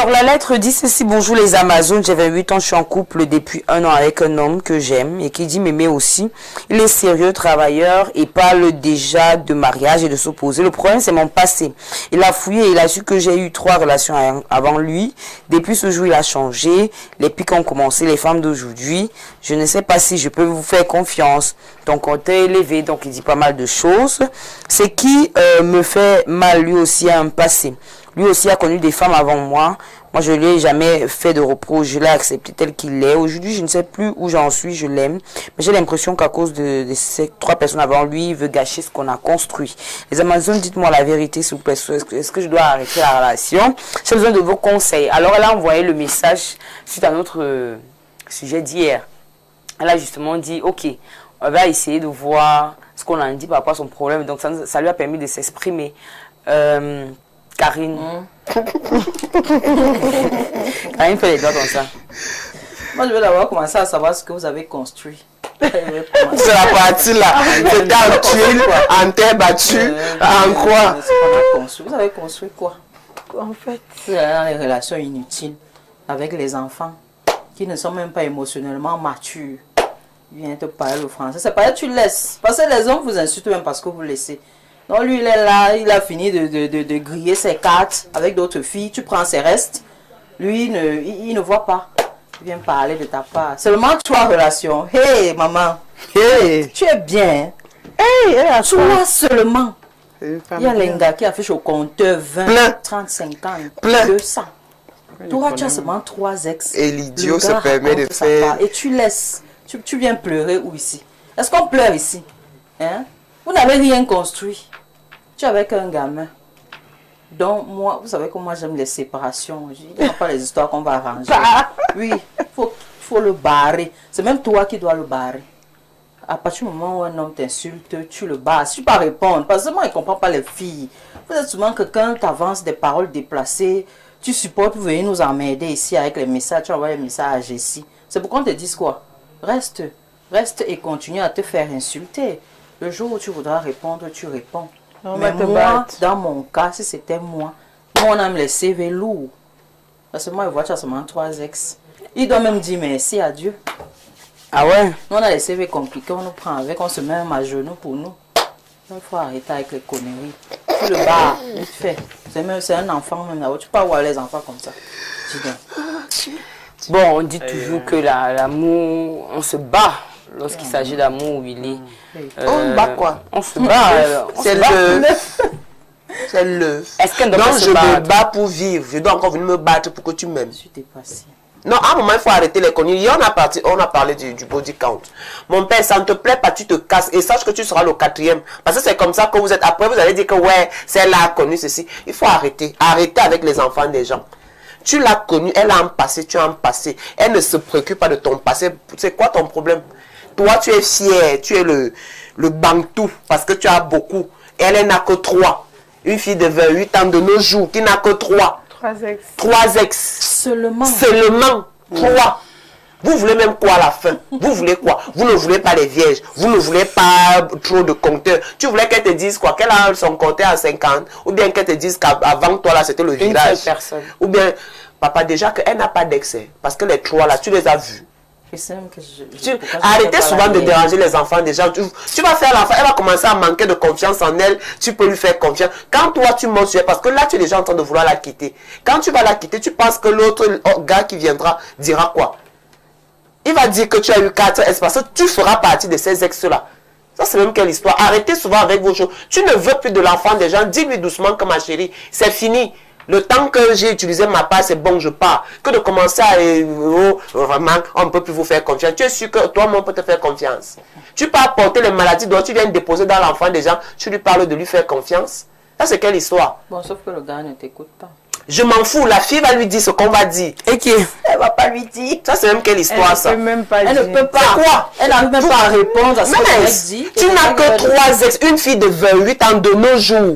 Alors, la lettre dit ceci. Bonjour les Amazones, j'ai 28 ans, je suis en couple depuis 1 an avec un homme que j'aime et qui dit m'aimer aussi. Il est sérieux, travailleur et parle déjà de mariage et de s'opposer. Le problème, c'est mon passé. Il a fouillé et il a su que j'ai eu 3 relations avant lui. Depuis ce jour, il a changé. Les pics ont commencé, les femmes d'aujourd'hui. Je ne sais pas si je peux vous faire confiance. Ton compte est élevé, donc il dit pas mal de choses. C'est qui me fait mal, lui aussi a un passé. Lui aussi a connu des femmes avant moi. Moi, je ne lui ai jamais fait de reproche. Je l'ai accepté tel qu'il est. Aujourd'hui, je ne sais plus où j'en suis. Je l'aime. Mais j'ai l'impression qu'à cause de ces 3 personnes avant lui, il veut gâcher ce qu'on a construit. Les Amazones, dites-moi la vérité, s'il vous plaît. Est-ce que je dois arrêter la relation? J'ai besoin de vos conseils. Alors, elle a envoyé le message suite à notre sujet d'hier. Elle a justement dit, ok, on va essayer de voir ce qu'on a dit par rapport à son problème. Donc, ça lui a permis de s'exprimer. Karine. Karine fait les doigts comme ça. Moi, je veux d'abord commencer à savoir ce que vous avez construit. C'est la partie là. C'est en tuile, en terre battue, en quoi? Vous avez construit quoi? En fait, vous êtes dans les relations inutiles avec les enfants qui ne sont même pas émotionnellement matures. Ils viennent te parler le français. C'est pas tu laisses. Parce que les hommes vous insultent même parce que vous laissez. Donc lui, il est là, il a fini de griller ses cartes avec d'autres filles. Tu prends ses restes. Lui, il ne voit pas. Il vient parler de ta part. Seulement 3 relations. Hey, maman. Hey. Tu es bien. Hey, 3 seulement. Il y a l'Enga qui affiche au compteur 20, plein. 30, 50, plein. 200. Toi, tu as seulement 3 ex. Et l'idiot se permet de faire... Et tu laisses. Tu viens pleurer où ici? Est-ce qu'on pleure ici? Hein? Vous n'avez rien construit. Tu es avec un gamin. Donc, moi, vous savez que moi, j'aime les séparations. Il n'y a pas les histoires qu'on va arranger. Oui, il faut le barrer. C'est même toi qui dois le barrer. À partir du moment où un homme t'insulte, tu le barres. Si tu ne peux pas répondre, parce que moi, je ne comprends pas les filles. Vous êtes souvent que quand tu avances des paroles déplacées, tu supportes pour venir nous emmerder ici avec les messages. Tu envoies les messages à Jessie. C'est pour qu'on te dise quoi? Reste et continue à te faire insulter. Le jour où tu voudras répondre, tu réponds. Mais moi, dans mon cas, si c'était moi, on aime les CV lourds. Parce que moi, je vois tu as seulement 3 ex. Il doit même dire merci à Dieu. Ah ouais? Nous, on a les CV compliqués, on nous prend avec, on se met même à genoux pour nous. Il faut arrêter avec les conneries. Tu le bats, vite fait. C'est un enfant même là-haut. Tu peux pas voir les enfants comme ça. Bon, on dit toujours que l'amour, on se bat lorsqu'il s'agit d'amour, Willy. On bat quoi? On se bat. C'est le... C'est le... Est-ce qu'elle doit non, se je battre? me bats pour vivre. Je dois encore venir me battre pour que tu m'aimes. Je suis dépassée. Non, à un moment, il faut arrêter les conneries. Hier, on a parlé du body count. Mon père, ça ne te plaît pas, tu te casses. Et sache que tu seras le 4e. Parce que c'est comme ça que vous êtes. Après, vous allez dire que ouais, c'est là connu ceci. Il faut arrêter. Arrêter avec les enfants des gens. Tu l'as connue, elle a un passé, tu as un passé. Elle ne se préoccupe pas de ton passé. C'est quoi ton problème? Toi, tu es fier, tu es le bantou parce que tu as beaucoup. Elle n'a que 3. Une fille de 28 ans de nos jours qui n'a que 3. 3 ex. Seulement. 3. Vous voulez même quoi à la fin? Vous voulez quoi? Vous ne voulez pas les vierges. Vous ne voulez pas trop de compteurs. Tu voulais qu'elle te dise quoi? Qu'elle a son compteur à 50. Ou bien qu'elle te dise qu'avant toi là c'était le virage. Une seule personne. Ou bien, papa, déjà qu'elle n'a pas d'excès. Parce que les 3 là, tu les as vus. Arrêtez souvent de déranger les enfants déjà. Tu vas faire l'enfant, elle va commencer à manquer de confiance en elle. Tu peux lui faire confiance. Quand toi tu montes sur elle, parce que là tu es déjà en train de vouloir la quitter. Quand tu vas la quitter, tu penses que l'autre gars qui viendra dira quoi? Il va dire que tu as eu 4 ex parce que tu feras partie de ces ex-là. Ça c'est même quelle histoire. Arrêtez souvent avec vos choses. Tu ne veux plus de l'enfant des gens. Dis-lui doucement que ma chérie, c'est fini. Le temps que j'ai utilisé ma part, c'est bon, je pars. Que de commencer à... vraiment, on ne peut plus vous faire confiance. Tu es sûr que toi-même, on peut te faire confiance. Tu peux apporter les maladies dont tu viens de déposer dans l'enfant des gens. Tu lui parles de lui faire confiance. Ça, c'est quelle histoire? Bon, sauf que le gars ne t'écoute pas. Je m'en fous. La fille va lui dire ce qu'on va dire. Et qui? Elle va pas lui dire. Ça, c'est même quelle histoire, ça? Elle ne peut pas. Quoi? Elle n'arrive même pas à répondre à ce que elle dit. Tu n'as que 3 ex. Une fille de 28 ans de nos jours.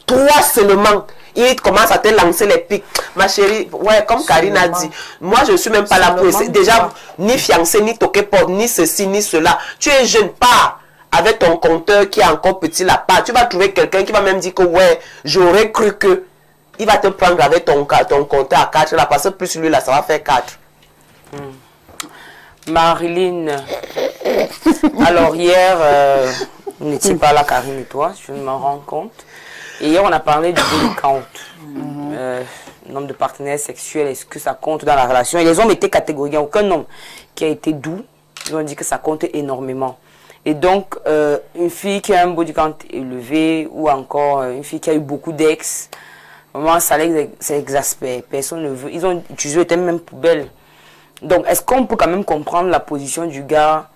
3 seulement. Il commence à te lancer les pics. Ma chérie, ouais, comme Karine a dit, moi je ne suis même pas là pour essayer. Déjà, ni fiancé, ni toqué porte, ni ceci, ni cela. Tu es jeune, pas avec ton compteur qui est encore petit là-bas. Tu vas trouver quelqu'un qui va même dire que ouais, j'aurais cru que. il va te prendre avec ton compteur à 4 là, parce que plus lui là, ça va faire 4. Marilyn, alors hier, vous n'étiez pas là, Karine et toi, je me rends compte. Et hier, on a parlé du body count. Nombre de partenaires sexuels, est-ce que ça compte dans la relation? Et les hommes étaient catégoriques, il n'y a aucun homme qui a été doux. Ils ont dit que ça compte énormément. Et donc, une fille qui a un body count élevé ou encore une fille qui a eu beaucoup d'ex, vraiment, ça l'exaspère. Personne ne veut. Ils ont utilisé le thème même poubelle. Donc, est-ce qu'on peut quand même comprendre la position du gars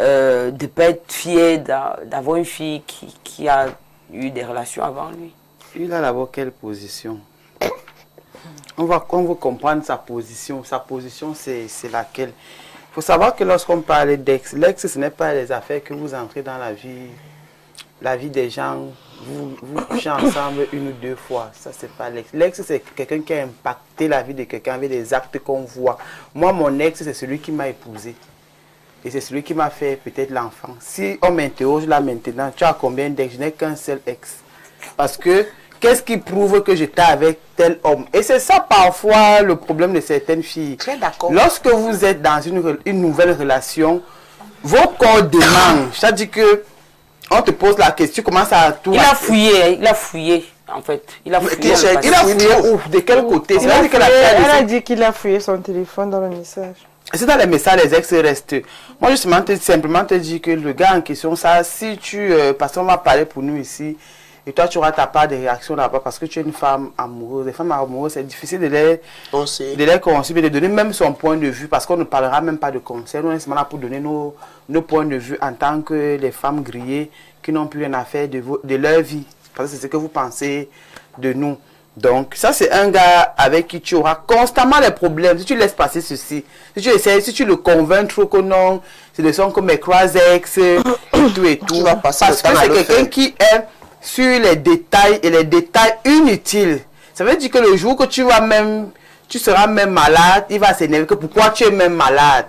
de ne pas être fier d'avoir une fille qui a eu des relations avant lui? Il a d'abord quelle position? On veut comprendre sa position. Sa position, c'est laquelle? Il faut savoir que lorsqu'on parle d'ex, l'ex, ce n'est pas les affaires que vous entrez dans la vie des gens, vous couchez ensemble une ou deux fois. Ça, c'est pas l'ex. L'ex, c'est quelqu'un qui a impacté la vie de quelqu'un avec des actes qu'on voit. Moi, mon ex, c'est celui qui m'a épousé. Et c'est celui qui m'a fait peut-être l'enfant. Si on m'interroge là maintenant, tu as combien d'ex? Je n'ai qu'un seul ex. Parce que qu'est-ce qui prouve que j'étais avec tel homme? Et c'est ça parfois le problème de certaines filles. Très d'accord. Lorsque vous êtes dans une nouvelle relation, vos corps demandent. C'est-à-dire que on te pose la question, tu commences à tout... Il a fouillé, en fait. Il a fouillé où? De quel côté? Elle a dit qu'il a fouillé son téléphone dans le message. C'est dans les messages, les ex restent. Moi, justement, simplement te dire que le gars en question, ça, si tu... parce qu'on va parler pour nous ici, et toi, tu auras ta part de réaction là-bas parce que tu es une femme amoureuse. Les femmes amoureuses, c'est difficile de les conseiller, de donner même son point de vue parce qu'on ne parlera même pas de conseils. Nous, on est seulement là pour donner nos points de vue en tant que les femmes grillées qui n'ont plus rien à faire de leur vie. Parce que c'est ce que vous pensez de nous. Donc, ça, c'est un gars avec qui tu auras constamment les problèmes. Si tu laisses passer ceci, si tu essaies, si tu le convaincs trop que non, c'est de son comme mes trois ex et tout. Parce que c'est quelqu'un qui est sur les détails et les détails inutiles. Ça veut dire que le jour que tu seras même malade, il va s'énerver que pourquoi tu es même malade.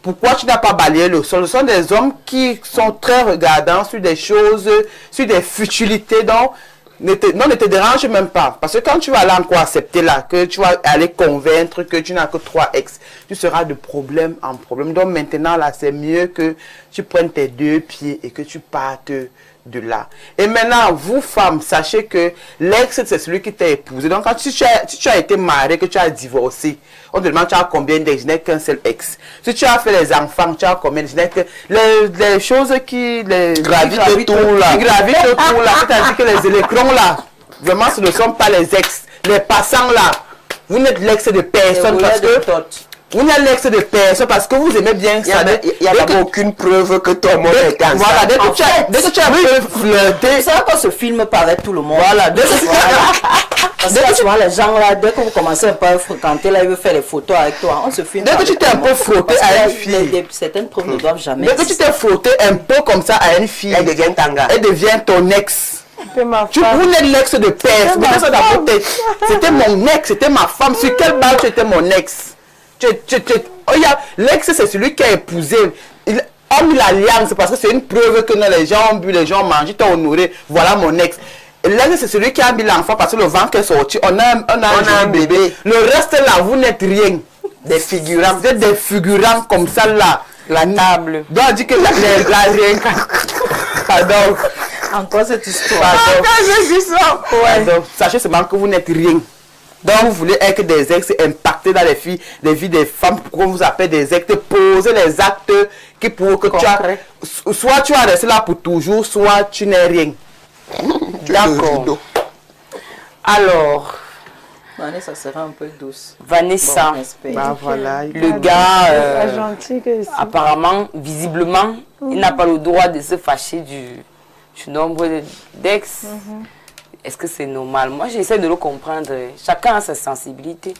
Pourquoi tu n'as pas balayé le sol? Ce sont des hommes qui sont très regardants sur des choses, sur des futilités. Donc, ne te dérange même pas. Parce que quand tu vas aller encore accepter là, que tu vas aller convaincre que tu n'as que 3 ex, tu seras de problème en problème. Donc maintenant là, c'est mieux que tu prennes tes 2 pieds et que tu partes de là. Et maintenant, vous femmes, sachez que l'ex, c'est celui qui t'a épousé. Donc quand si tu as été marié, que tu as divorcé, on te demande tu as combien d'ex? Je n'ai qu'un seul ex. Si tu as fait les enfants, tu as combien? Je n'ai que les choses qui gravitent autour là. C'est-à-dire que les électrons là, vraiment ce ne sont pas les ex. Les passants là, vous n'êtes l'ex de personne parce que vous n'êtes l'ex de personne parce que vous aimez bien ça. Il n'y a pas aucune preuve que ton monde est ensemble. Voilà, dès que tu as flirté. C'est qu'on se filme pas avec tout le monde. Voilà, parce que souvent les gens là, dès que vous commencez un peu à fréquenter, là, ils veulent faire les photos avec toi. On se filme. Dès que tu t'es un peu frotté à une fille. Certaines preuves ne doivent jamais. Dès que tu t'es frotté un peu comme ça à une fille, Elle devient tanga. elle devient ton ex. Vous n'êtes l'ex de personne. C'était mon ex, c'était ma femme. Sur quelle base tu étais mon ex? L'ex, c'est celui qui a épousé. Il a mis l'alliance parce que c'est une preuve que les gens ont bu, les gens ont mangé, t'ont honoré. Voilà mon ex. L'ex, c'est celui qui a mis l'enfant parce que le ventre est sorti. On a un bébé. Le reste là, vous n'êtes rien. Des figurants. Vous êtes des figurants comme ça là. La table. Donc on dit que la réincarnation. Pardon. Encore cette histoire. Pardon. Sachez seulement que vous n'êtes rien. Donc vous voulez être des ex impactés dans les vies des femmes, pourquoi vous appelez des ex, poser les actes qui pour que soit tu as resté là pour toujours, soit tu n'es rien. D'accord. Alors, Vanessa sera un peu douce. Vanessa, Bah, voilà, le gars, gentil apparemment, visiblement, il n'a pas le droit de se fâcher du nombre d'ex. Est-ce que c'est normal? Moi, j'essaie de le comprendre. Chacun a sa sensibilité.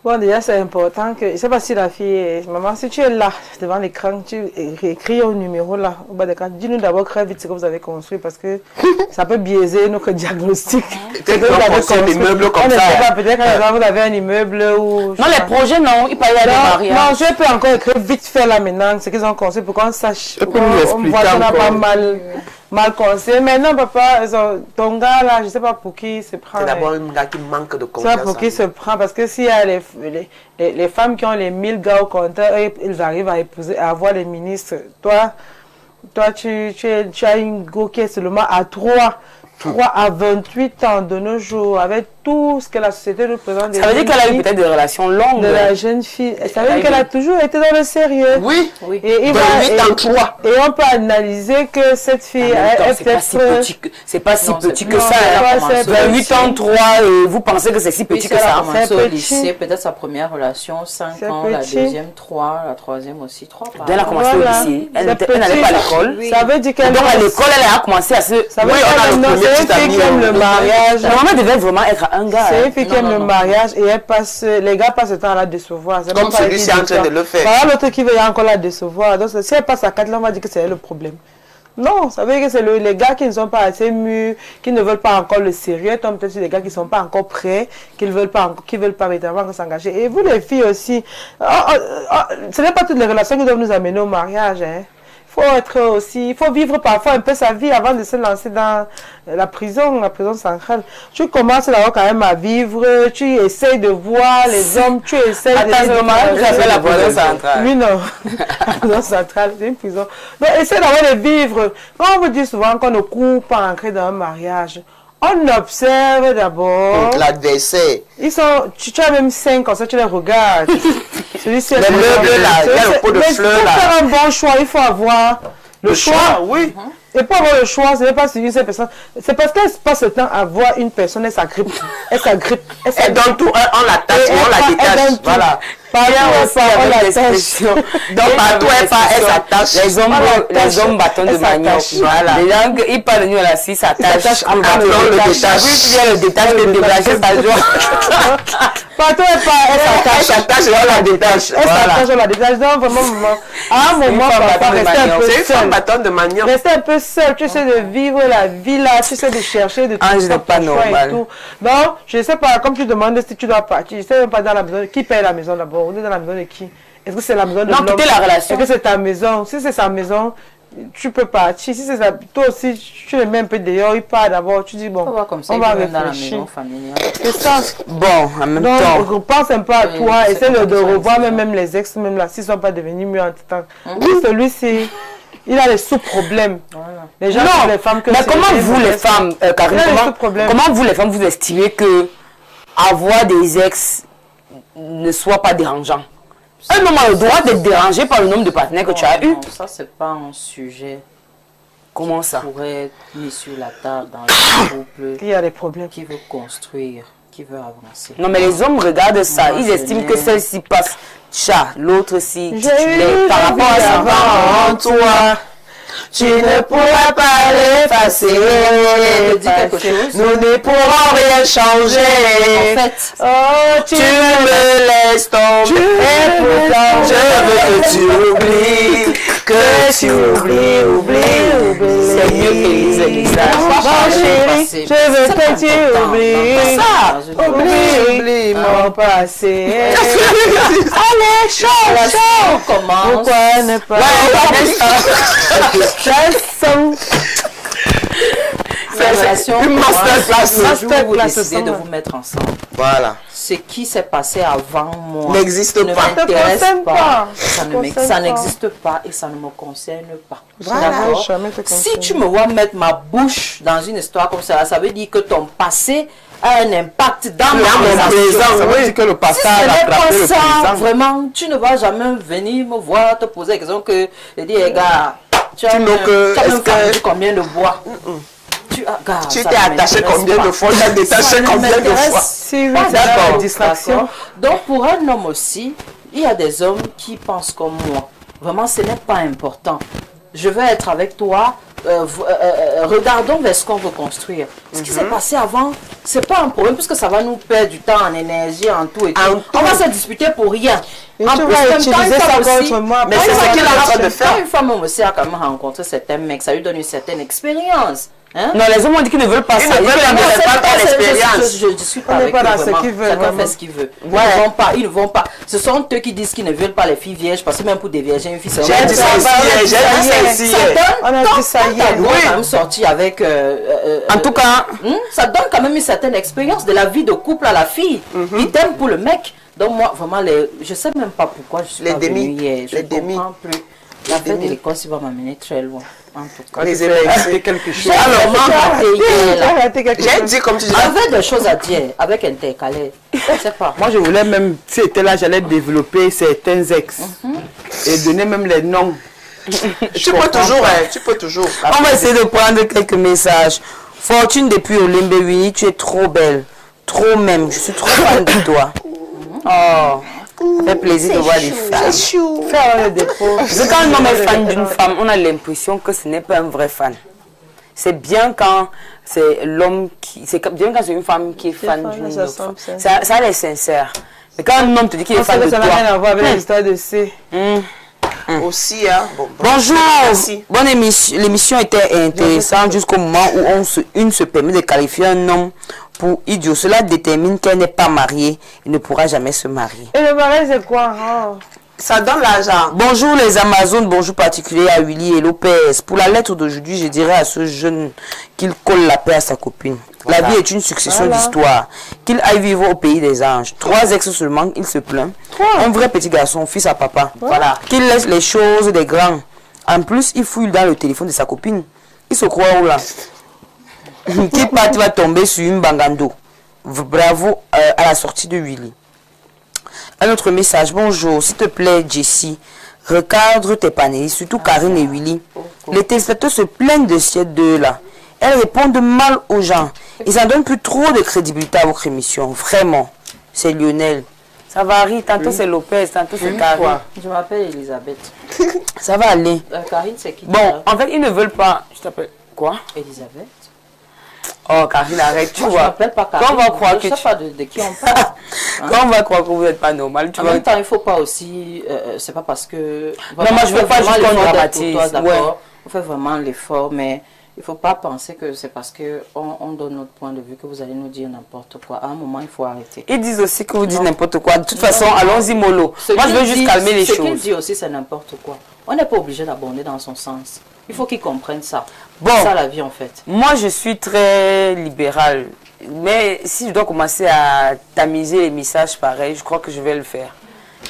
Bon, déjà, c'est important que... Je ne sais pas si la fille... Maman, si tu es là, devant l'écran, tu écris au numéro là, au bas de l'écran. Dis-nous d'abord très vite ce que vous avez construit parce que ça peut biaiser notre diagnostic. Peut-être que vous avez construit un immeuble comme ça. Peut-être que vous avez un immeuble ou... Non, les projets, non. Il peut y avoir des mariages. Non, je peux encore écrire vite fait là maintenant ce qu'ils ont construit pour qu'on sache. Et pour nous expliquer encore. Pas mal... mal conseillé. Maintenant, papa, ton gars là, je ne sais pas pour qui il se prend. C'est d'abord un gars qui manque de Je sais confiance. pas pour qui il se prend. Parce que s'il y a les femmes qui ont les 1000 gars au compteur, ils arrivent à épouser, à avoir les ministres. Toi, tu as une go qui est seulement à 3 à 28 ans de nos jours, avec tout ce que la société nous présente. Ça veut dire qu'elle a eu peut-être des relations longues. De la jeune fille. Ça veut dire qu'elle a toujours été dans le sérieux. Oui, Et, 28 en 3. et on peut analyser que cette fille est peut-être... C'est pas si petit que non, ça. elle a commencé 28 ans, 3, et vous pensez que c'est si petit que Elle a ça. commencé C'est au petit. lycée, peut-être sa première relation, 5 C'est ans, la petit. deuxième 3, la troisième aussi 3. Dès elle a commencé Voilà. au lycée, elle C'est n'allait petit. pas à l'école. Oui. Ça veut dire qu'elle... Donc à l'école, elle a commencé à se... Ça veut Oui, dire on a qu'elle le non, premier c'est une petit fille qui ami, aime le mariage. Normalement, elle devait vraiment être un gars. C'est une fille qui Non, aime non, le non. mariage et elle passe, les gars passent le temps à la décevoir. C'est Comme même pas celui-ci est en train de le faire. Voilà l'autre qui veut encore la décevoir. Donc si elle passe à 4 ans, on va dire que c'est elle le problème. Non, ça veut dire que c'est les gars qui ne sont pas assez mûrs, qui ne veulent pas encore le sérieux, comme peut-être les gars qui ne sont pas encore prêts, qui ne veulent pas véritablement s'engager. Et vous les filles aussi, ce n'est pas toutes les relations qui doivent nous amener au mariage. Hein. Il faut vivre parfois un peu sa vie avant de se lancer dans la prison centrale. Tu commences d'abord quand même à vivre, tu essayes de voir les hommes, tu essayes Attends, j'appelle la prison centrale. Lui non, la prison centrale, c'est une prison. Donc essaye d'abord de vivre. Quand on vous dit souvent qu'on ne court pas entrer dans un mariage, on observe d'abord. L'adversaire. Tu as même 5 comme ça, tu les regardes. Celui-ci Les meubles là, il y a le pot de fleurs là. Pour faire un bon choix, il faut avoir le choix. Oui. Et pour avoir le choix, ce n'est pas suivre cette personne. C'est parce qu'elle passe le temps à voir une personne, elle s'agrippe. Elle donne tout, on l'attache, on la détache. Voilà. Partout, on l'attache. Donc partout, elle s'attache. Les hommes bâtons de manioc. Voilà. Les gens, ils parlent de nous là, si s'attachent. Après, on le détache. Il y a le détache de débracher sa joie. Partout, elle s'attache. Et on la détache. Elle s'attache, on la détache. Donc, vraiment, à un moment, parfois, rester un peu C'est une femme seule. bâton de manioc. Rester un peu seul, tu sais de vivre la vie là, tu sais de chercher, de Ah, je n'ai pas ton choix normal. et tout. Donc, je ne sais pas, comme tu demandes si tu dois partir, je ne sais même pas dans la maison, qui paye la maison d'abord, on est dans la maison de qui? Est-ce que c'est la maison de Non, l'homme? quitter la relation. Est-ce que c'est ta maison? Si c'est sa maison, tu peux partir. Si c'est ça, toi aussi, tu le mets un peu dehors, il part d'abord, tu dis bon, On va comme ça, on il va vit même dans la réfléchir. maison familiale. C'est ça. Bon, en même Donc, temps. pense un peu à Oui, toi, c'est essaie de comme ça, revoir c'est même les ex, même là, s'ils ne sont pas devenus mieux en tout temps. Oui, celui-ci, il a des sous-problèmes. Voilà. Les gens, Non, les femmes que mais c'est comment les vous les femmes, Karine, Il y a des problèmes. comment vous les femmes vous estimez que avoir des ex ne soit pas dérangeant? Un homme a le droit d'être dérangé par le nombre de partenaires que tu as eu. Non, ça, c'est pas un sujet Comment ça? qui pourrait être mis sur la table dans le couple Il y a des problèmes. qui veut construire, qui veut avancer. Non, mais les hommes regardent ça. Moi, Ils je estiment n'ai- que celle-ci passe chat, l'autre ci J'ai titulaire. eu Par la rapport à vie ça, avant En toi, tu ne pourras pas l'effacer. Je dis quelque chose. Nous ne pourrons rien changer. En fait, Oh, Tu me laisses tomber. Et pourtant, je veux que tu oublies. Que tu oublies. c'est mieux que Elisa. Bon chéri, je veux que tu oublies. ça. Oublie mon passé. Allez, chaud, chaud. On commence. Pourquoi ne pas chanson? La relation une commence masterclass. le jour où vous Masterclass, décidez de ça. vous mettre ensemble. Voilà. Ce qui s'est passé avant moi N'existe ne pas. m'intéresse Ça te concerne pas. pas. Ça ne Ça te m'ex- concerne ça pas. n'existe pas et ça ne me concerne pas. Voilà. D'accord? Jamais te Si concerne. tu me vois mettre ma bouche dans une histoire comme ça veut dire que ton passé a un impact dans ma Dans mon présent. présent, Ça veut oui. dire que le Si passé ce a n'est rattrapé pas le ça, présent. vraiment, tu ne vas jamais venir me voir te poser la question que je dis, eh, gars, tu as Donc, est-ce même que- vendu combien de bois? Gars, Tu ça t'es ne attaché m'intéresse combien pas. de fois? Tu as détaché Ça ne combien de m'intéresse fois? Si, oui, pas, c'est d'accord, la distraction. d'accord. Donc, pour un homme aussi, il y a des hommes qui pensent comme moi. Vraiment, ce n'est pas important. Je veux être avec toi. Regardons vers ce qu'on veut construire. Ce qui s'est passé avant, c'est pas un problème puisque ça va nous perdre du temps en énergie, en tout et tout. En tout. On va se disputer pour rien. Et En tu plus, vas même utiliser quand une ça femme contre aussi- moi. Mais quand c'est une ce femme qu'il est en train de quand faire. une femme aussi a quand même rencontré certains mecs, ça lui donne une certaine expérience. Hein? Non, les hommes ont dit qu'ils ne veulent pas ça. Ils ne veulent pas l'expérience. Je discute pas On avec n'est pas eux, dans ce vraiment. qu'ils veulent, Chacun vraiment. fait ce qu'il veut. Ils ne vont pas. Ce sont eux qui disent qu'ils ne veulent pas les filles vierges, parce que même pour des vierges, une fille, c'est J'ai dit ça ici. On a dit ça hier. On a quand même sorti avec... En tout cas, ça donne quand même une certaine expérience de la vie de couple à la fille. Il t'aime pour le mec. Donc moi, vraiment, je ne sais même pas pourquoi je suis Les pas demi. venue hier. Je Les ne demi. comprends plus. La fête de l'école, ça va m'amener très loin. En tout cas. Les C'est émecs. quelque chose. Alors, moi, J'ai dit comme tu dis. j'avais des choses à dire avec intercalaire. Je ne sais pas. Moi, je voulais même, si c'était là, j'allais développer certains ex et donner même les noms. Tu peux toujours, tu peux toujours. on va essayer de prendre quelques messages. Fortune depuis Olimbe Winnie, tu es trop belle. Trop même. Je suis trop fan de toi. Oh, ça fait plaisir de voir les femmes. Faire le dépôt. Parce que quand un homme est fan d'une femme, on a l'impression que ce n'est pas un vrai fan. C'est bien quand c'est l'homme qui... C'est bien quand c'est une femme qui est fan fan, d'une ça autre femme. semble Ça a l'air sincère. Mais quand un homme te dit qu'il est On sait fan que de ça n'a rien toi... à voir avec l'histoire de C. Aussi, hein. Bon, Bonjour, Merci. bonne émission. L'émission était intéressante jusqu'au moment où une se permet de qualifier un homme pour idiot. Cela détermine qu'elle n'est pas mariée et ne pourra jamais se marier. Et le mariage, c'est quoi? Oh. Ça donne l'argent. Bonjour les Amazones, bonjour particulier à Willy et Lopez. Pour la lettre d'aujourd'hui, je dirais à ce jeune qu'il colle la paix à sa copine. La vie est une succession d'histoires. Qu'il aille vivre au pays des anges. 3 ex seulement, il se plaint. Un vrai petit garçon, fils à papa. Voilà. Qu'il laisse les choses des grands. En plus, il fouille dans le téléphone de sa copine. Il se croit où là? Qu'il part, il va tomber sur une bangando. Bravo à la sortie de Willy. Un autre message. Bonjour, s'il te plaît, Jessie, recadre tes panélistes, surtout Karine et Willy. Les téléspectateurs se plaignent de ces deux-là. Elles répondent mal aux gens. Et ça ne donne plus trop de crédibilité à votre émission. Vraiment. C'est Lionel. Ça varie. Tantôt c'est Lopez, tantôt c'est Karine. Je m'appelle Elisabeth. Ça va aller. Karine, c'est qui? Bon, en fait, ils ne veulent pas... Je t'appelle... Quoi? Elisabeth. Oh, Karine, arrête, tu Moi, je vois. m'appelle pas Karine. Quand on va croire que Je ne sais pas de qui on parle. Quand on va croire que vous n'êtes pas normal, tu En vois. même temps, il ne faut pas aussi... c'est pas parce que... Non, moi, je veux pas juste qu'on dramatise. D'accord. On fait vraiment l'effort, mais il ne faut pas penser que c'est parce qu'on donne notre point de vue que vous allez nous dire n'importe quoi. À un moment, il faut arrêter. Ils disent aussi que vous dites n'importe quoi. De toute façon, allons-y mollo. Moi, je veux juste calmer les choses. Ce qu'il choses. dit aussi, c'est n'importe quoi. On n'est pas obligé d'aborder dans son sens. Il faut qu'ils comprennent ça. Bon. C'est ça la vie, en fait. Moi, je suis très libérale. Mais si je dois commencer à tamiser les messages pareil, je crois que je vais le faire.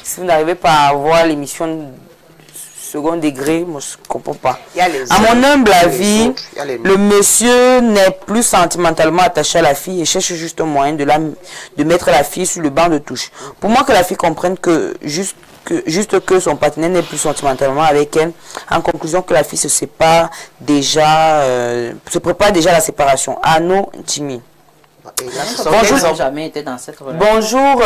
Si vous n'arrivez pas à voir l'émission second degré, moi je ne comprends pas. À mon humble avis, le monsieur n'est plus sentimentalement attaché à la fille et cherche juste un moyen de mettre la fille sur le banc de touche. Pour moi, que la fille comprenne que juste que son partenaire n'est plus sentimentalement avec elle, en conclusion que la fille se prépare déjà à la séparation. Anno Jimmy. Bonjour. Jamais été dans cette relation. Bonjour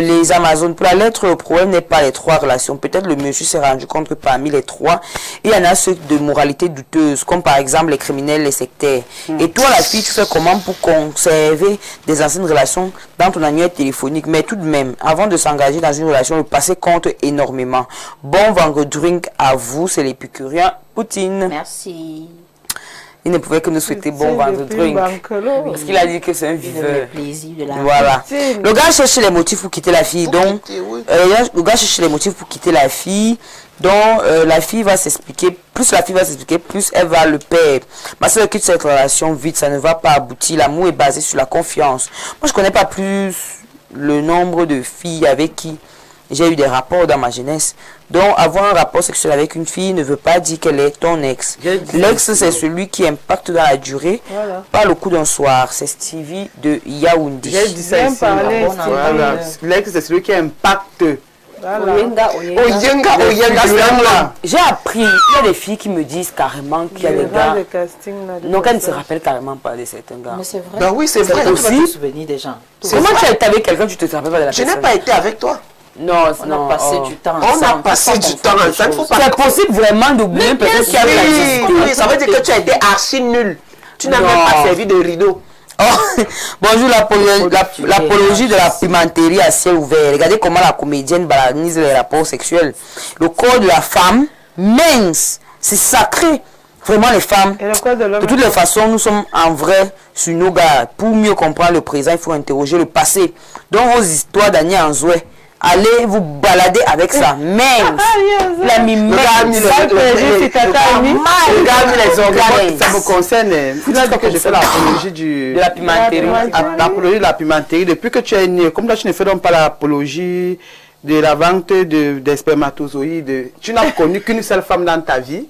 les Amazones. Pour la lettre, le problème n'est pas les 3 relations. Peut-être le monsieur s'est rendu compte que parmi les 3, il y en a ceux de moralité douteuse, comme par exemple les criminels, les sectaires. Et toi, la fille, tu fais comment pour conserver des anciennes relations dans ton annuaire téléphonique? Mais tout de même, avant de s'engager dans une relation, le passé compte énormément. Bon vendredi drink à vous, c'est l'épicurien Poutine. Merci. Il ne pouvait que nous souhaiter bon vendredi drink. Parce qu'il a dit que c'est un viveur. Voilà. Le gars cherche les motifs pour quitter la fille. Donc, le gars cherche les motifs pour quitter la fille. Donc, la fille va s'expliquer. Plus la fille va s'expliquer, plus elle va le perdre. Ma soeur quitte cette relation vite, ça ne va pas aboutir. L'amour est basé sur la confiance. Moi, je connais pas plus le nombre de filles avec qui j'ai eu des rapports dans ma jeunesse. Donc, avoir un rapport sexuel avec une fille ne veut pas dire qu'elle est ton ex. L'ex, c'est celui qui impacte dans la durée, pas le coup d'un soir. C'est Stevie de Yaoundé. J'ai dit ça ici. Voilà. L'ex, c'est celui qui impacte. J'ai appris, il y a des filles qui me disent carrément qu'il y a des gars. Donc, elles ne se rappellent carrément pas de certains gars. Mais c'est vrai. Ben oui, c'est vrai. Tu vas te souvenir des gens. Comment tu as été avec quelqu'un, tu te rappelles pas de la personne? Je n'ai pas été avec toi. Non, on a passé du temps ensemble. On a passé du temps ensemble. C'est possible vraiment d'oublier une personne qui a eu la Oui, ça veut dire que tu as été archi nul. Tu n'as même pas servi de rideau. Oh, bonjour, l'apologie de la pimenterie à ciel ouvert. Regardez comment la comédienne banalise les rapports sexuels. Le corps de la femme, mince, c'est sacré. Vraiment, les femmes, Et le code de l'homme. de toutes les façons, nous sommes en vrai sur nos gars. Pour mieux comprendre le présent, il faut interroger le passé. Donc, vos histoires d'Annie Anzoué, allez vous balader avec ça. Même la mimette, les organes, Ça me concerne. Tu as dit que je fais l'apologie de la pimenterie. L'apologie de la pimenterie. Depuis que tu es né, comme là tu ne fais donc pas l'apologie de la vente des spermatozoïdes, tu n'as connu qu'une seule femme dans ta vie.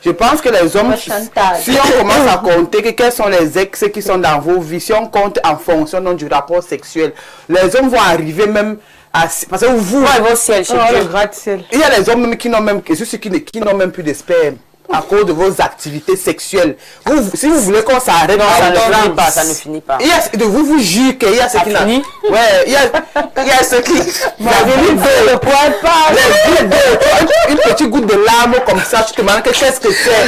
Je pense que les hommes, si on commence à compter que quels sont les ex qui sont dans vos vies, si on compte en fonction donc, du rapport sexuel, les hommes vont arriver même à... Parce que vous... Vos ciel, Le gratte-ciel. Il y a les hommes même qui n'ont même, qui n'ont même plus de sperme à cause de vos activités sexuelles. Si vous voulez qu'on s'arrête, ça ne finit pas. Il y a, de vous jure qu'il y a ceux qui n'ont... Ouais, il y a ceux qui... Une petite goutte de larme comme ça, tu te demandes qu'est-ce que c'est.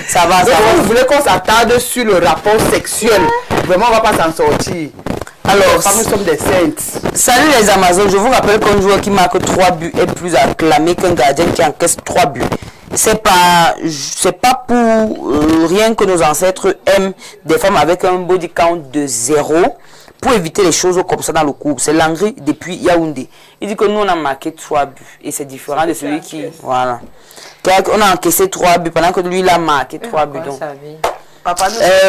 Ça va. Vous voulez qu'on s'attarde sur le rapport sexuel. Vraiment, on ne va pas s'en sortir. Alors, nous sommes des saintes. Salut les Amazones, je vous rappelle qu'un joueur qui marque 3 buts est plus acclamé qu'un gardien qui encaisse 3 buts. C'est pas pour rien que nos ancêtres aiment des femmes avec un body count de 0 pour éviter les choses comme ça dans le cours. C'est Langry depuis Yaoundé. Il dit que nous on a marqué 3 buts et c'est différent de celui qui... Voilà. On a encaissé 3 buts pendant que lui il a marqué 3 buts. Donc.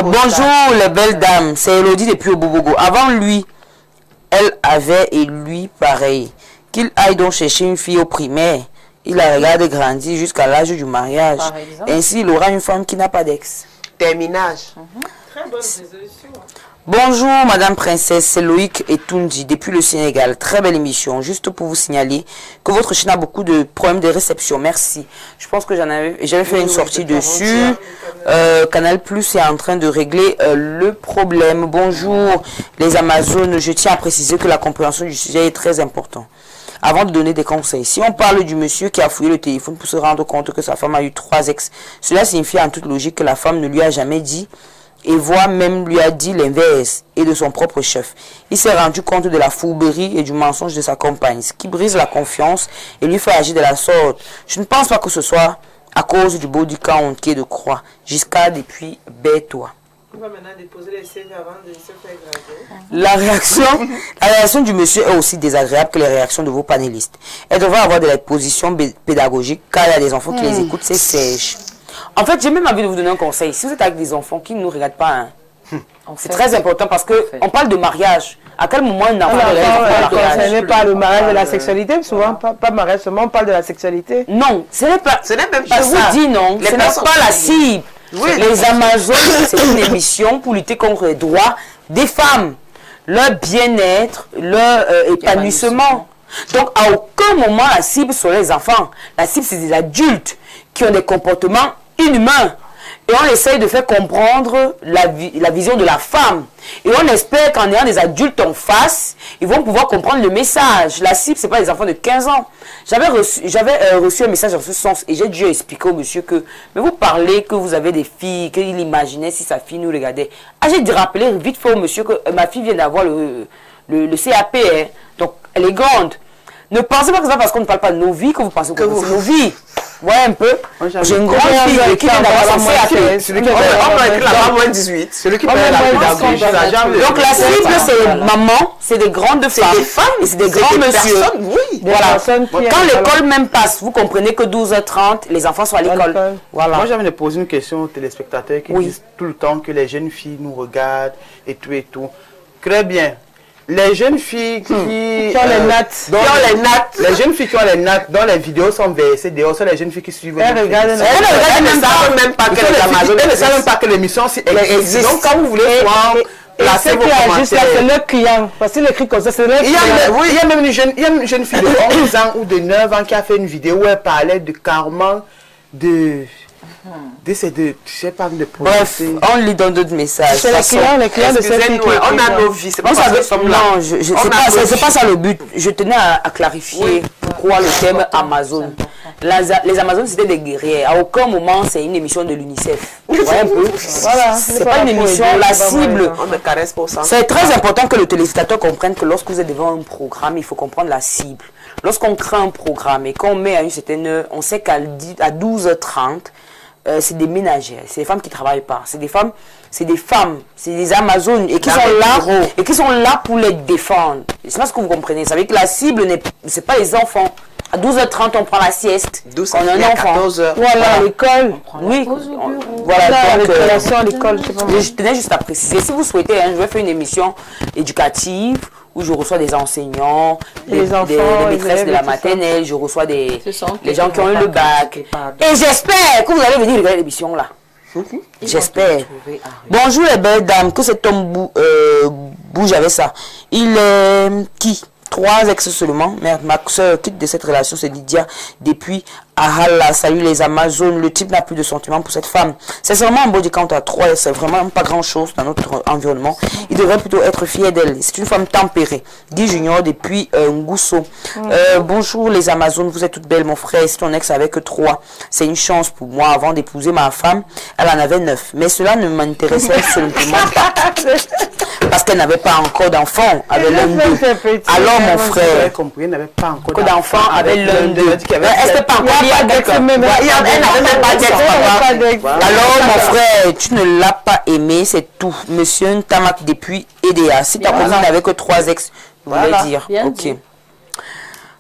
Bonjour les belles dames, c'est Elodie depuis Obobogo. Avant lui, elle avait et lui pareil. Qu'il aille donc chercher une fille au primaire. Il la regarde grandir jusqu'à l'âge du mariage. Ainsi, il aura une femme qui n'a pas d'ex. Terminage. Très bonne résolution. Bonjour Madame Princesse, c'est Loïc et Tundi depuis le Sénégal. Très belle émission. Juste pour vous signaler que votre chaîne a beaucoup de problèmes de réception. Merci. Je pense que j'avais fait une sortie dessus. Canal Plus est en train de régler le problème. Bonjour les Amazones. Je tiens à préciser que la compréhension du sujet est très importante. Avant de donner des conseils, si on parle du monsieur qui a fouillé le téléphone pour se rendre compte que sa femme a eu 3 ex, cela signifie en toute logique que la femme ne lui a jamais dit et voire même lui a dit l'inverse et de son propre chef. Il s'est rendu compte de la fourberie et du mensonge de sa compagne, ce qui brise la confiance et lui fait agir de la sorte. Je ne pense pas que ce soit à cause du body count qui est de croix. Jusqu'à depuis Bétois. On va maintenant déposer les CV avant de se faire graver. La réaction du monsieur est aussi désagréable que les réactions de vos panélistes. Elle devrait avoir de la position pédagogique car il y a des enfants qui les écoutent, c'est sèche. En fait, j'ai même envie de vous donner un conseil. Si vous êtes avec des enfants qui ne nous regardent pas, c'est très important parce qu'on parle de mariage. À quel moment un enfant ne concerné pas le mariage et la sexualité, souvent pas mariage seulement, on parle de la sexualité. Non, ce n'est pas. Ce n'est même pas ça. Je vous dis non, ce n'est pas la cible. Oui, les Amazones, c'est une émission pour lutter contre les droits des femmes, leur bien-être, leur épanouissement. Donc, à aucun moment, la cible sont les enfants. La cible, c'est des adultes qui ont des comportements inhumains. Et on essaye de faire comprendre la vision de la femme. Et on espère qu'en ayant des adultes en face, ils vont pouvoir comprendre le message. La cible, ce n'est pas les enfants de 15 ans. J'avais reçu un message dans ce sens et j'ai dû expliquer au monsieur que, mais vous parlez que vous avez des filles, qu'il imaginait si sa fille nous regardait. Ah, j'ai dû rappeler vite fait au monsieur que ma fille vient d'avoir le CAP, hein. Donc elle est grande. Ne pensez pas que c'est parce qu'on ne parle pas de nos vies que vous pensez que c'est nos vies. Ouais, un peu. J'ai une grande fille qui vient d'avoir son CAP. Celui qui a moins 18. Celui qui paye la pédagogie. Donc la cible, c'est maman, c'est des grandes femmes. C'est des femmes et c'est des grands messieurs. Oui. Voilà. Quand l'école même passe, vous comprenez que 12h30, les enfants sont à l'école. Voilà. Moi, j'avais posé une question aux téléspectateurs qui disent tout le temps que les jeunes filles nous regardent et tout et tout. Très bien. Les jeunes filles qui ont les nattes, les jeunes filles qui ont les nattes, dont les vidéos sont versées dehors, sont les jeunes filles qui suivent. Elles ne savent même pas que l'émission existe. Donc quand vous voulez voir, c'est le client. Parce qu'il écrit comme ça, c'est le client. Il y a même une jeune fille de 11 ans ou de 9 ans qui a fait une vidéo où elle parlait de carrément de... je sais pas de bref, on lui donne d'autres messages. C'est les clients de cette fille. On a nos vies, c'est pas ça. Non, c'est pas ça le but. Je tenais à clarifier pourquoi le terme Amazon. Les Amazones, c'était des guerriers. À aucun moment, c'est une émission de l'UNICEF. voyez un peu. Voilà. C'est pas une émission, la cible. On me caresse pour ça. C'est très important que le téléspectateur comprenne que lorsque vous êtes devant un programme, il faut comprendre la cible. Lorsqu'on crée un programme et qu'on met à une certaine heure, on sait qu'à 12h30, c'est des ménagères, c'est des femmes qui ne travaillent pas. C'est des femmes, c'est des Amazones et qui sont là pour les défendre. C'est pas ce que vous comprenez. Vous savez que la cible, c'est pas les enfants. À 12h30, on prend la sieste. 12h, on a un enfant. 14h. Voilà, l'école. Oui, voilà. Donc, à l'école, je tenais juste à préciser. Si vous souhaitez, je vais faire une émission éducative où je reçois des enseignants, des maîtresses de la maternelle, je reçois les gens qui ont eu le bac. Et j'espère que vous allez venir regarder l'émission là. J'espère. Bonjour les belles dames, que cet homme bouge avec ça. Il est qui? 3 ex seulement. Merde, ma soeur quitte de cette relation, c'est Lydia, depuis Ahala. Salut les Amazones. Le type n'a plus de sentiments pour cette femme. C'est seulement un body count à 3. C'est vraiment pas grand chose dans notre environnement. Il devrait plutôt être fier d'elle. C'est une femme tempérée. Guy Junior depuis Ngousso. Bonjour les Amazones. Vous êtes toutes belles, mon frère. Si ton ex avait que 3, c'est une chance pour moi. Avant d'épouser ma femme, elle en avait 9. Mais cela ne m'intéressait absolument pas. Parce qu'elle n'avait pas encore d'enfant avec l'un d'eux. Alors mon frère, elle n'avait pas encore d'enfant avec l'un d'eux. Elle n'était pas encore. Elle n'avait même pas d'ex. Alors mon frère, tu ne l'as pas aimé, c'est tout. Monsieur Ntamak depuis EDA. Si ta cousine n'avait que 3 ex, vous voulez dire. Ok.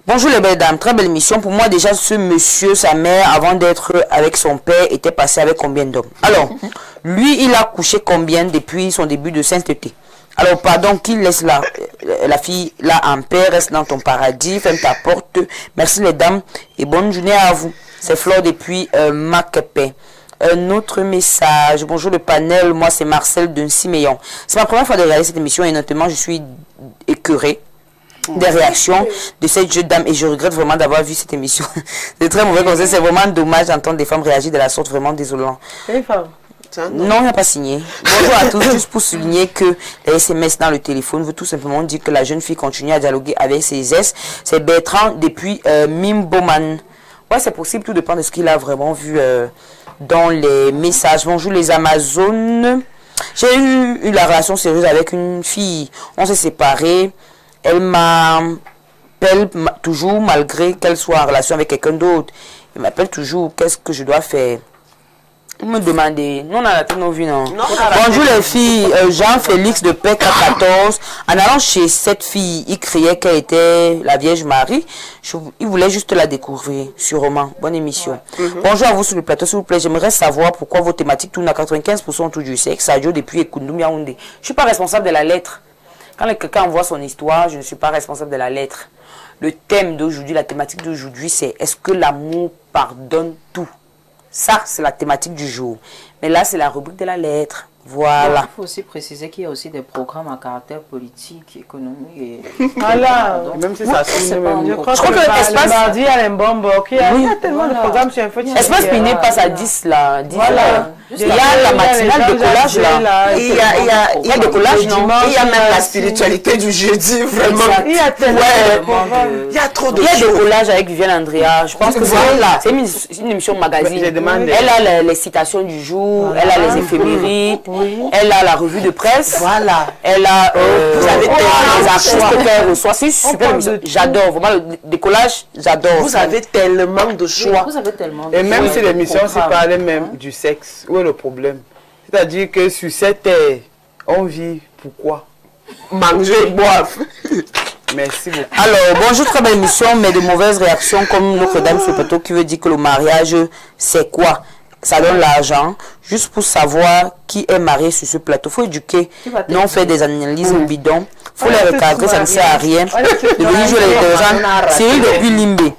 Bonjour les belles dames, très belle émission. Pour moi déjà ce monsieur, sa mère, avant d'être avec son père, était passé avec combien d'hommes? Alors, lui il a couché combien depuis son début de sainteté? Alors pardon, qu'il laisse la fille là en paix, reste dans ton paradis, ferme ta porte. Merci les dames et bonne journée à vous. C'est Flore depuis Macapé. Un autre message. Bonjour le panel, moi c'est Marcel de Siméon. C'est ma première fois de regarder cette émission et notamment je suis écœurée des réactions de cette jeune dame et je regrette vraiment d'avoir vu cette émission. C'est très mauvais conseil, c'est vraiment dommage d'entendre des femmes réagir de la sorte, vraiment désolant. Non, il n'a pas signé. Bonjour à tous, juste pour souligner que les SMS dans le téléphone veut tout simplement dire que la jeune fille continue à dialoguer avec ses ex. C'est Bertrand depuis Mimboman. Ouais, c'est possible, tout dépend de ce qu'il a vraiment vu dans les messages. Bonjour les Amazones. J'ai eu la relation sérieuse avec une fille. On s'est séparés. Elle m'appelle toujours malgré qu'elle soit en relation avec quelqu'un d'autre. Elle m'appelle toujours. Qu'est-ce que je dois faire? Vous me demandez. Non, on a raté nos vies, non. Bonjour les filles. Jean-Félix de PEC à 14. En allant chez cette fille, il criait qu'elle était la Vierge Marie. Il voulait juste la découvrir, sûrement. Bonne émission. Bonjour à vous sur le plateau, s'il vous plaît. J'aimerais savoir pourquoi vos thématiques tournent à 95% autour du sexe. Sadio depuis Ekundum Yaoundé. Je ne suis pas responsable de la lettre. Quand quelqu'un envoie son histoire, je ne suis pas responsable de la lettre. Le thème d'aujourd'hui, la thématique d'aujourd'hui, c'est est-ce que l'amour pardonne tout? Ça, c'est la thématique du jour. Mais là, c'est la rubrique de la lettre. Voilà. Il faut aussi préciser qu'il y a aussi des programmes à caractère politique, économique et... Voilà. Même si ça je crois que le mardi, il y a un bombe. Il y a tellement de programmes sur Info. Espace Piné passe à 10 là. Voilà. Il y a la matinale de collage là. Il y a des collages, non? Il y a même la spiritualité du jeudi, vraiment. Il y a tellement de programmes. Il y a trop de choses. Il y a des collages avec Viviane Andrea. Je pense que c'est une émission magazine. Elle a les citations du jour, elle a les éphémérides. Elle a la revue de presse. Voilà. Elle a vous avez les artistes qu'elle reçoit. C'est super. J'adore. Vraiment, le décollage, j'adore. Vous avez tellement de choix. Vous avez tellement de Et même si l'émission se parlait même du sexe, où est le problème? C'est-à-dire que sur cette terre, on vit pourquoi? Manger et boire. Merci beaucoup. Alors, bonjour, très belle émission, mais de mauvaises réactions comme Notre-Dame sur le plateau qui veut dire que le mariage, c'est quoi? Ça donne l'argent, juste pour savoir qui est marié sur ce plateau. Il faut éduquer, non faire des analyses bidons. Il faut les recadrer, ça ne sert à rien. De venir jouer les gens. C'est depuis Limbé.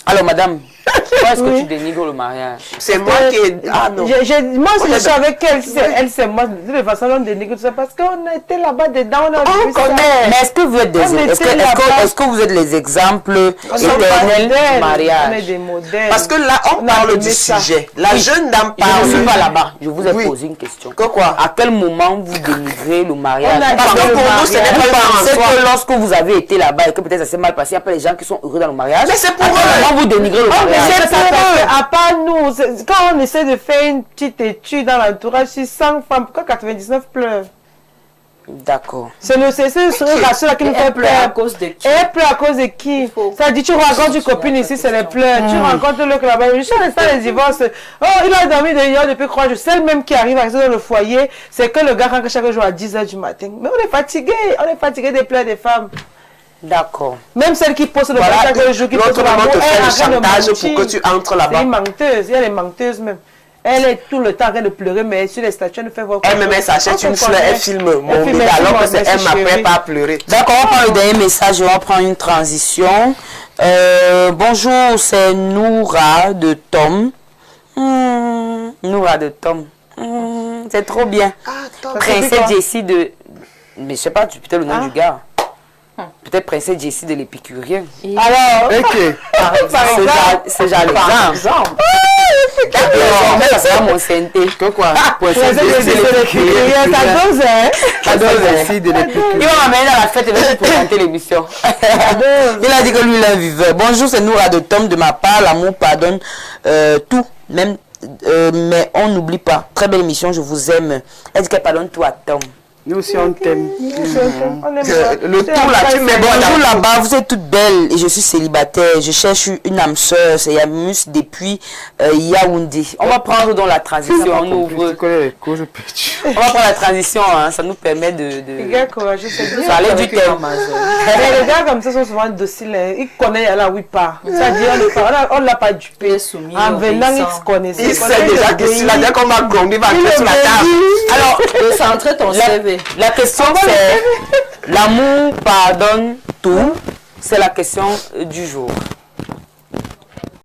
Alors, madame, pourquoi est-ce que tu dénigres le mariage? C'est moi qui... Ah non. Moi, si je suis avec elle, c'est moi. De toute façon, on dénigre tout ça parce qu'on était là-bas dedans. On connaît. Mais est-ce que vous êtes est-ce que vous êtes les exemples éternels du mariage? On est des modèles. Parce que là, on parle du sujet. La jeune dame parle. Je ne suis pas là-bas. Je vous ai posé une question. Que quoi? À quel moment vous dénigrez le mariage? Parce que pour nous, ce n'est pas c'est que lorsque vous avez été là-bas et que peut-être ça s'est mal passé, après les gens qui sont heureux dans le mariage. Mais c'est pour eux. Comment vous dénigrez le mariage? ça, à part nous, quand on essaie de faire une petite étude dans l'entourage, sur 100 femmes, pourquoi 99 pleurent? D'accord. C'est ce ratio-là qui nous fait peur. À cause de qui? Elle pleure à cause de qui? Ça dit, tu rencontres une copine ici, c'est les pleurs. Tu rencontres l'autre là-bas. Je suis resté les divorces. Oh, il a dormi dehors depuis 3 jours. C'est le même qui arrive à rester dans le foyer. C'est que le gars rentre chaque jour à 10h du matin. Mais on est fatigué. On est fatigué des pleurs des femmes. D'accord. Même celle qui pose le Voilà, chaque jour, qui pose l'autre maman te fait le chantage pour que tu entres C'est là-bas. une menteuse. Il y a des menteuses même. Elle est tout le temps en train de pleurer, mais sur les statues, elle nous fait voir. Elle-même, elle s'achète une fleur, elle filme mon bébé, alors que c'est elle m'appelle pas à pleurer. D'accord, on prend le dernier message et on prend une transition. Bonjour, c'est Noura de Tom. Noura de Tom. C'est trop bien. Princesse Jessie de... Mais je sais pas, peut-être le nom du gars. Peut-être Princesse Jessie de l'épicurien. Alors, Ok. C'est genre l'exemple. D'accord, ça sera mon CNT. Que quoi? ça dose, hein? Ça donne aussi de l'épicure. Il va m'amener dans la fête et va nous présenter l'émission. Il a dit que lui, il est un viveur. Bonjour, c'est Noura de Tom. De ma part, l'amour pardonne tout. Même, mais on n'oublie pas. Très belle émission, je vous aime. Elle dit qu'elle pardonne tout à Tom. Nous aussi, on t'aime. Le tout là, tu mets Bonjour là-bas, vous êtes toutes belles et je suis célibataire. Je cherche une âme sœur, c'est Yamus depuis Yaoundé. On va prendre dans la transition, on ouvre. On va prendre la transition, hein, ça nous permet de... Les gars courageux, c'est bien. Ça allait du thème. Mais les gars comme ça sont souvent dociles. Ils connaissent là où ils partent. C'est-à-dire, on ne l'a pas dupé. En venant, ils se connaissent. Il sait déjà que si la dernière qu'on va gronder, il va entrer sur la table. Alors, Centrer ton CV. la question c'est, l'amour pardonne tout? C'est la question du jour.